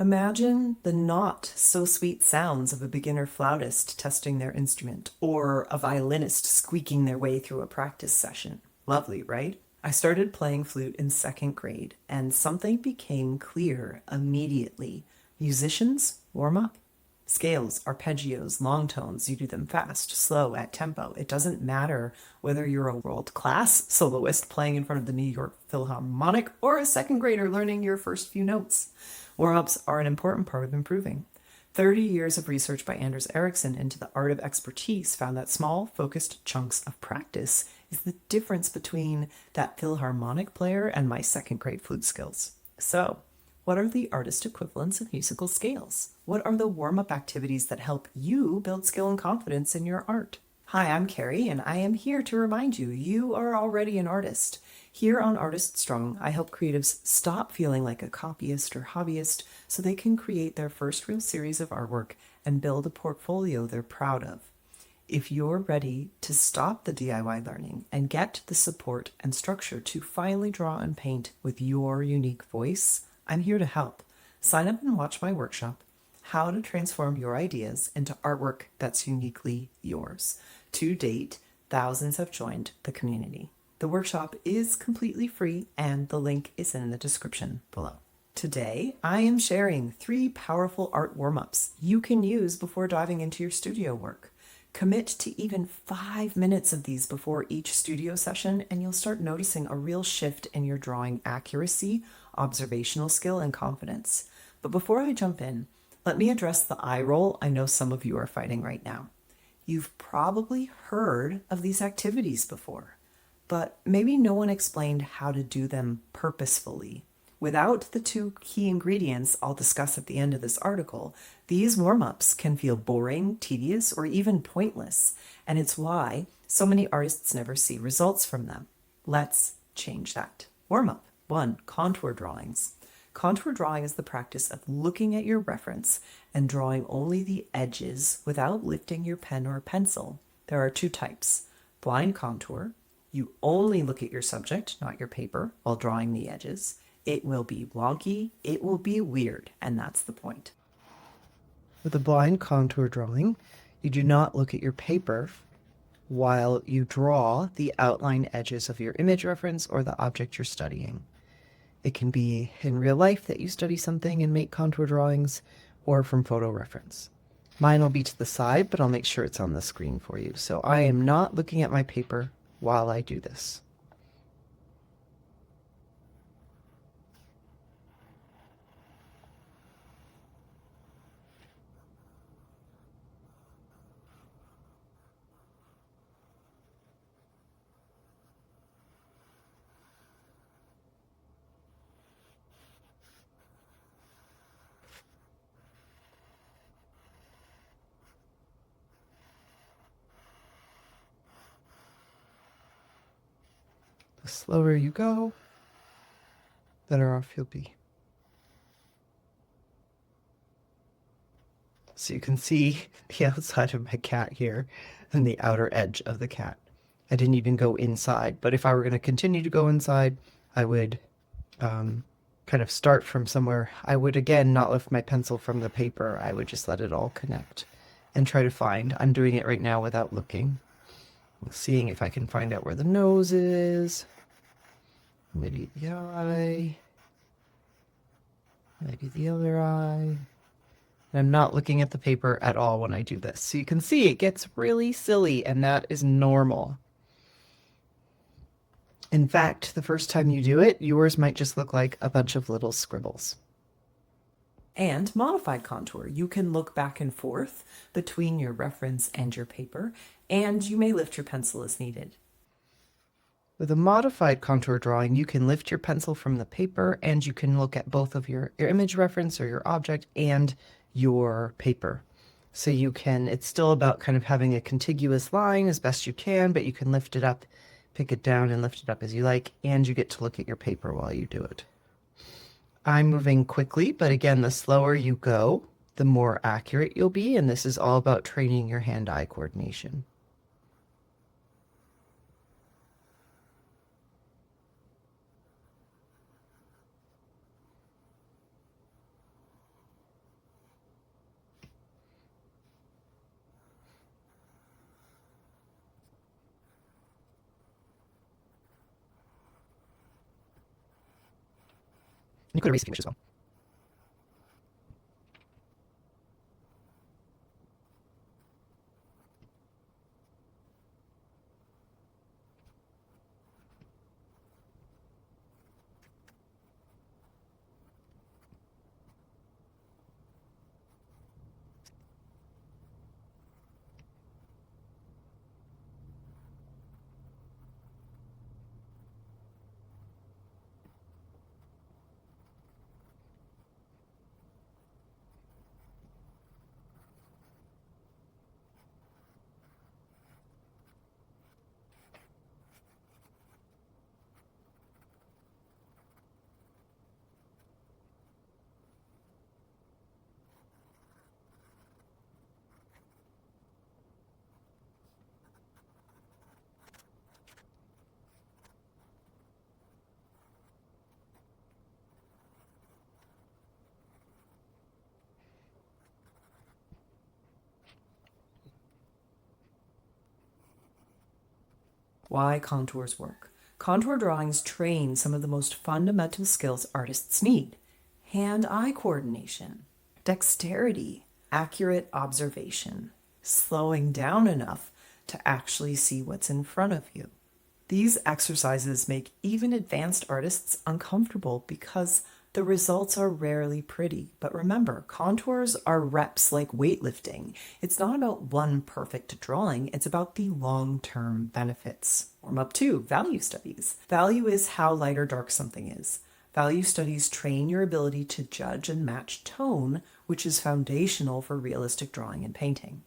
Imagine the not so sweet sounds of a beginner flautist testing their instrument or a violinist squeaking their way through a practice session. Lovely, right? I started playing flute in second grade, and something became clear immediately. Musicians warm up. Scales, arpeggios, long tones, you do them fast, slow, at tempo. It doesn't matter whether you're a world class soloist playing in front of the New York Philharmonic or a second grader learning your first few notes. Warm ups are an important part of improving. 30 years of research by Anders Ericsson into the art of expertise found that small, focused chunks of practice is the difference between that Philharmonic player and my second grade flute skills. So, what are the artist equivalents of musical scales? What are the warm-up activities that help you build skill and confidence in your art? Hi, I'm Carrie, and I am here to remind you, you are already an artist. Here on Artist Strong, I help creatives stop feeling like a copyist or hobbyist so they can create their first real series of artwork and build a portfolio they're proud of. If you're ready to stop the DIY learning and get the support and structure to finally draw and paint with your unique voice, I'm here to help. Sign up and watch my workshop, How to Transform Your Ideas into Artwork That's Uniquely Yours. To date, thousands have joined the community. The workshop is completely free, and the link is in the description below. Today, I am sharing 3 powerful art warm-ups you can use before diving into your studio work. Commit to even 5 minutes of these before each studio session, and you'll start noticing a real shift in your drawing accuracy, observational skill, and confidence. But before I jump in, let me address the eye roll I know some of you are fighting right now. You've probably heard of these activities before, but maybe no one explained how to do them purposefully. Without the 2 key ingredients I'll discuss at the end of this article, these warm-ups can feel boring, tedious, or even pointless, and it's why so many artists never see results from them. Let's change that. Warm-up 1. Contour drawings. Contour drawing is the practice of looking at your reference and drawing only the edges without lifting your pen or pencil. There are 2 types. Blind contour. You only look at your subject, not your paper, while drawing the edges. It will be wonky, it will be weird, and that's the point. With a blind contour drawing, you do not look at your paper while you draw the outline edges of your image reference or the object you're studying. It can be in real life that you study something and make contour drawings, or from photo reference. Mine will be to the side, but I'll make sure it's on the screen for you. So I am not looking at my paper while I do this. The slower you go, the better off you'll be. So you can see the outside of my cat here and the outer edge of the cat. I didn't even go inside, but if I were going to continue to go inside, I would kind of start from somewhere. I would, again, not lift my pencil from the paper. I would just let it all connect and try to find. I'm doing it right now without looking. Seeing if I can find out where the nose is. Maybe the eye. Maybe the other eye. And I'm not looking at the paper at all when I do this. So you can see it gets really silly, and that is normal. In fact, the first time you do it, yours might just look like a bunch of little scribbles. And modified contour. You can look back and forth between your reference and your paper, and you may lift your pencil as needed. With a modified contour drawing, you can lift your pencil from the paper, and you can look at both of your image reference or your object and your paper. So you can, it's still about kind of having a contiguous line as best you can, but you can lift it up, pick it down and lift it up as you like, and you get to look at your paper while you do it. I'm moving quickly, but again, the slower you go, the more accurate you'll be, and this is all about training your hand-eye coordination. you could erase the image as well. Why contours work. Contour drawings train some of the most fundamental skills artists need: hand eye coordination, dexterity, accurate observation, slowing down enough to actually see what's in front of you. These exercises make even advanced artists uncomfortable because the results are rarely pretty. But remember, contours are reps like weightlifting. It's not about one perfect drawing, it's about the long term benefits. Warm up 2, value studies. Value is how light or dark something is. Value studies train your ability to judge and match tone, which is foundational for realistic drawing and painting.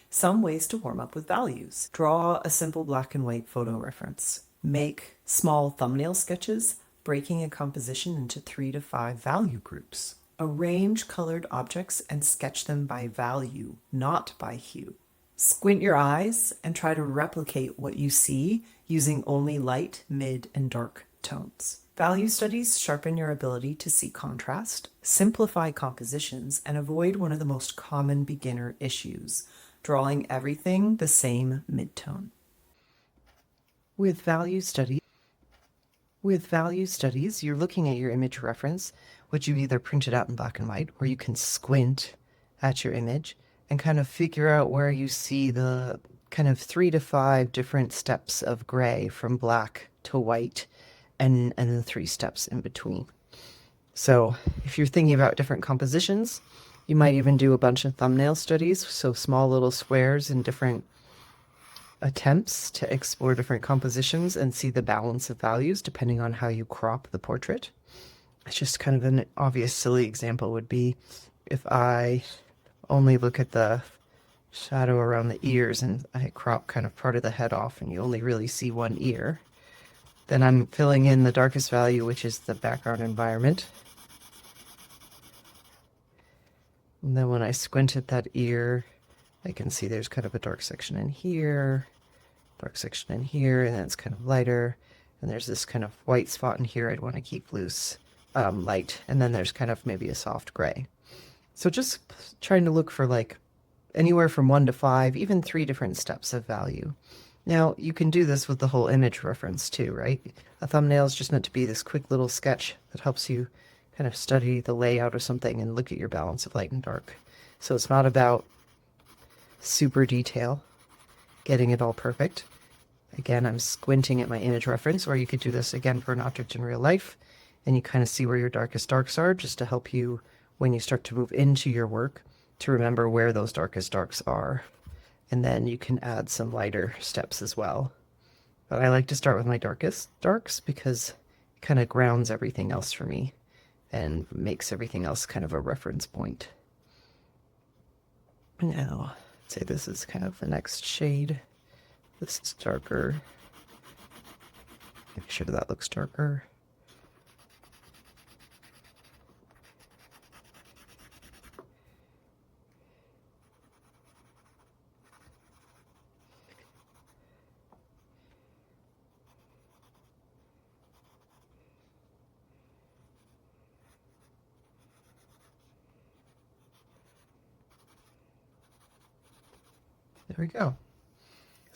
Some ways to warm up with values. Draw a simple black and white photo reference. Make small thumbnail sketches, breaking a composition into 3 to 5 value groups. Arrange colored objects and sketch them by value, not by hue. Squint your eyes and try to replicate what you see using only light, mid, and dark tones. Value studies sharpen your ability to see contrast, simplify compositions, and avoid one of the most common beginner issues: drawing everything the same midtone. With value studies, you're looking at your image reference, which you either printed out in black and white, or you can squint at your image and kind of figure out where you see the kind of 3 to 5 different steps of gray from black to white, and the 3 steps in between. So if you're thinking about different compositions, you might even do a bunch of thumbnail studies, so small little squares and different attempts to explore different compositions and see the balance of values depending on how you crop the portrait. It's just kind of an obvious silly example would be if I only look at the shadow around the ears and I crop kind of part of the head off and you only really see one ear, then I'm filling in the darkest value, which is the background environment. And then when I squint at that ear, I can see there's kind of a dark section in here, dark section in here, and then it's kind of lighter. And there's this kind of white spot in here I'd want to keep loose, light. And then there's kind of maybe a soft gray. So just trying to look for like anywhere from 1 to 5, even 3 different steps of value. Now, you can do this with the whole image reference too, right? A thumbnail is just meant to be this quick little sketch that helps you kind of study the layout of something and look at your balance of light and dark. So it's not about super detail, getting it all perfect. Again, I'm squinting at my image reference, or you could do this again for an object in real life, and you kind of see where your darkest darks are, just to help you when you start to move into your work to remember where those darkest darks are. And then you can add some lighter steps as well. But I like to start with my darkest darks because it kind of grounds everything else for me and makes everything else kind of a reference point. Now, say this is kind of the next shade. This is darker. Make sure that looks darker. There we go.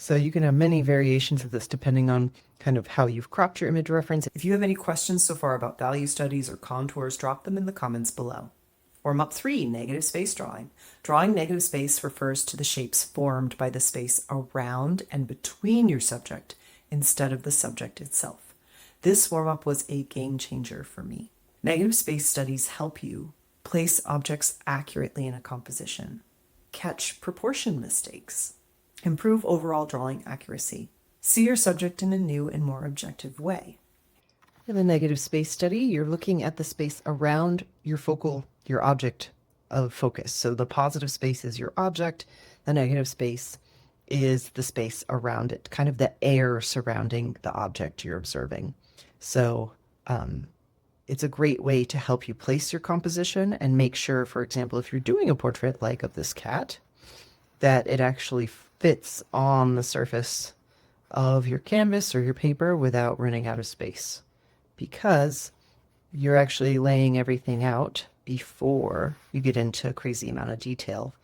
So you can have many variations of this depending on kind of how you've cropped your image reference. If you have any questions so far about value studies or contours, drop them in the comments below. Warm up 3, negative space drawing. Drawing negative space refers to the shapes formed by the space around and between your subject instead of the subject itself. This warm up was a game changer for me. Negative space studies help you place objects accurately in a composition, catch proportion mistakes, improve overall drawing accuracy, see your subject in a new and more objective way. In the negative space study, you're looking at the space around your object of focus. So the positive space is your object, the negative space is the space around it, kind of the air surrounding the object you're observing. So it's a great way to help you place your composition and make sure, for example, if you're doing a portrait like of this cat, that it actually fits on the surface of your canvas or your paper without running out of space, because you're actually laying everything out before you get into a crazy amount of detail.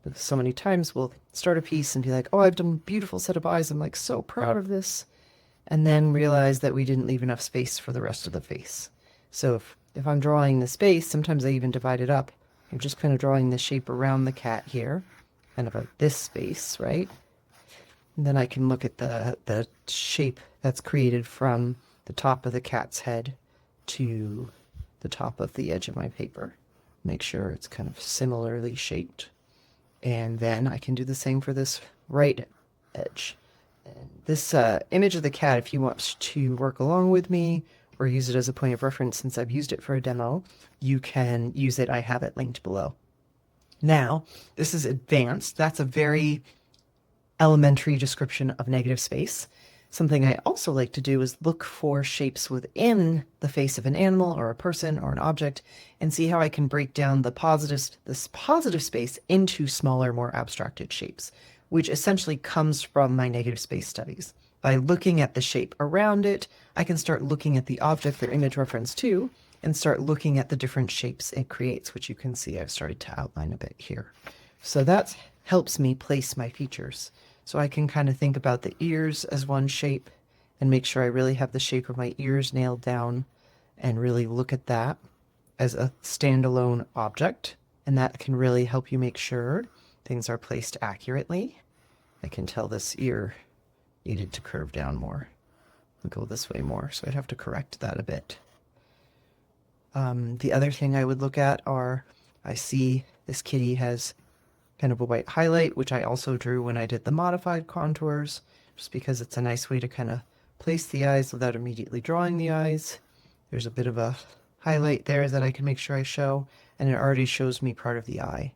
Because so many times we'll start a piece and be like, oh, I've done a beautiful set of eyes. I'm like so proud of this. And then realize that we didn't leave enough space for the rest of the face. So if I'm drawing the space, sometimes I even divide it up. I'm just kind of drawing the shape around the cat here, kind of this space, right? And then I can look at the shape that's created from the top of the cat's head to the top of the edge of my paper. Make sure it's kind of similarly shaped. And then I can do the same for this right edge. And this image of the cat, if you want to work along with me or use it as a point of reference, since I've used it for a demo, you can use it. I have it linked below. Now, this is advanced. That's a very elementary description of negative space. Something I also like to do is look for shapes within the face of an animal or a person or an object and see how I can break down this positive space into smaller, more abstracted shapes, which essentially comes from my negative space studies. By looking at the shape around it, I can start looking at the object or image reference too, and start looking at the different shapes it creates, which you can see I've started to outline a bit here. So that helps me place my features. So I can kind of think about the ears as one shape and make sure I really have the shape of my ears nailed down and really look at that as a standalone object. And that can really help you make sure things are placed accurately. I can tell this ear needed to curve down more. I'll go this way more, so I'd have to correct that a bit. The other thing I would look at are, I see this kitty has kind of a white highlight, which I also drew when I did the modified contours, just because it's a nice way to kind of place the eyes without immediately drawing the eyes. There's a bit of a highlight there that I can make sure I show, and it already shows me part of the eye.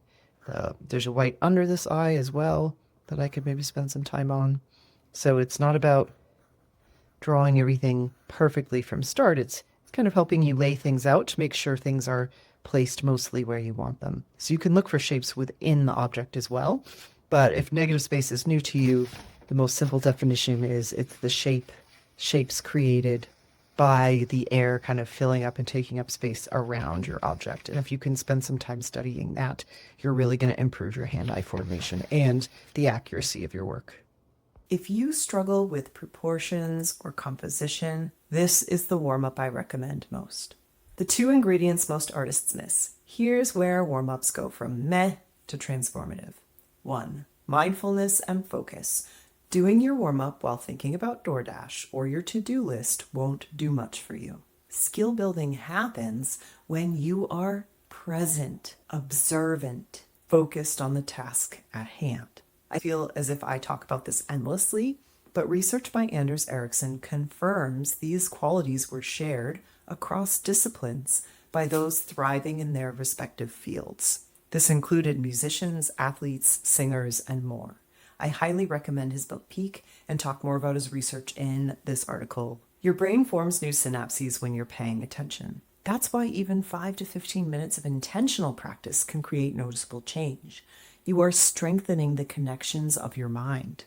There's a white under this eye as well that I could maybe spend some time on. So it's not about drawing everything perfectly from start. It's kind of helping you lay things out to make sure things are placed mostly where you want them. So you can look for shapes within the object as well. But if negative space is new to you, the most simple definition is it's the shapes created by the air kind of filling up and taking up space around your object. And if you can spend some time studying that, you're really going to improve your hand-eye formation and the accuracy of your work. If you struggle with proportions or composition, this is the warm-up I recommend most. The 2 ingredients most artists miss. Here's where warm-ups go from meh to transformative. 1. Mindfulness and focus. Doing your warm-up while thinking about DoorDash or your to-do list won't do much for you. Skill building happens when you are present, observant, focused on the task at hand. I feel as if I talk about this endlessly, but research by Anders Ericsson confirms these qualities were shared across disciplines by those thriving in their respective fields. This included musicians, athletes, singers, and more. I highly recommend his book Peak and talk more about his research in this article. Your brain forms new synapses when you're paying attention. That's why even 5 to 15 minutes of intentional practice can create noticeable change. You are strengthening the connections of your mind.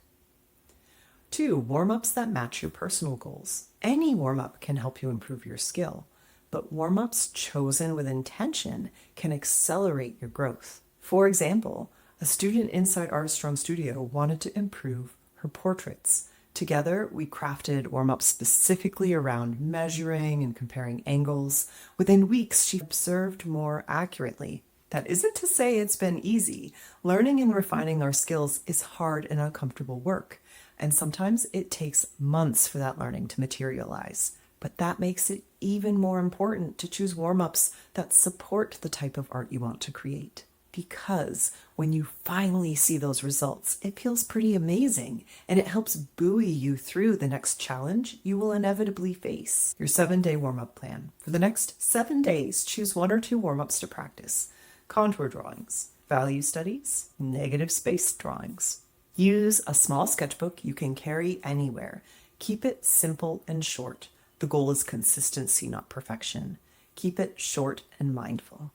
2. Warm-ups that match your personal goals. Any warm-up can help you improve your skill, but warm-ups chosen with intention can accelerate your growth. For example, a student inside Artstrong Studio wanted to improve her portraits. Together, we crafted warm-ups specifically around measuring and comparing angles. Within weeks, she observed more accurately. That isn't to say it's been easy. Learning and refining our skills is hard and uncomfortable work, and sometimes it takes months for that learning to materialize. But that makes it even more important to choose warm-ups that support the type of art you want to create. Because when you finally see those results, it feels pretty amazing, and it helps buoy you through the next challenge you will inevitably face. Your 7-day warm-up plan. For the next 7 days, choose 1 or 2 warm-ups to practice. Contour drawings, value studies, negative space drawings. Use a small sketchbook you can carry anywhere. Keep it simple and short. The goal is consistency, not perfection. Keep it short and mindful.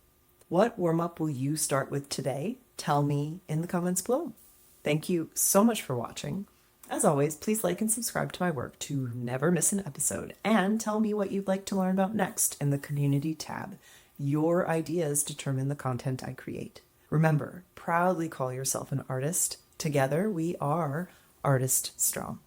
What warm-up will you start with today? Tell me in the comments below. Thank you so much for watching. As always, please like and subscribe to my work to never miss an episode, and tell me what you'd like to learn about next in the community tab. Your ideas determine the content I create. Remember, proudly call yourself an artist. Together we are Artist Strong.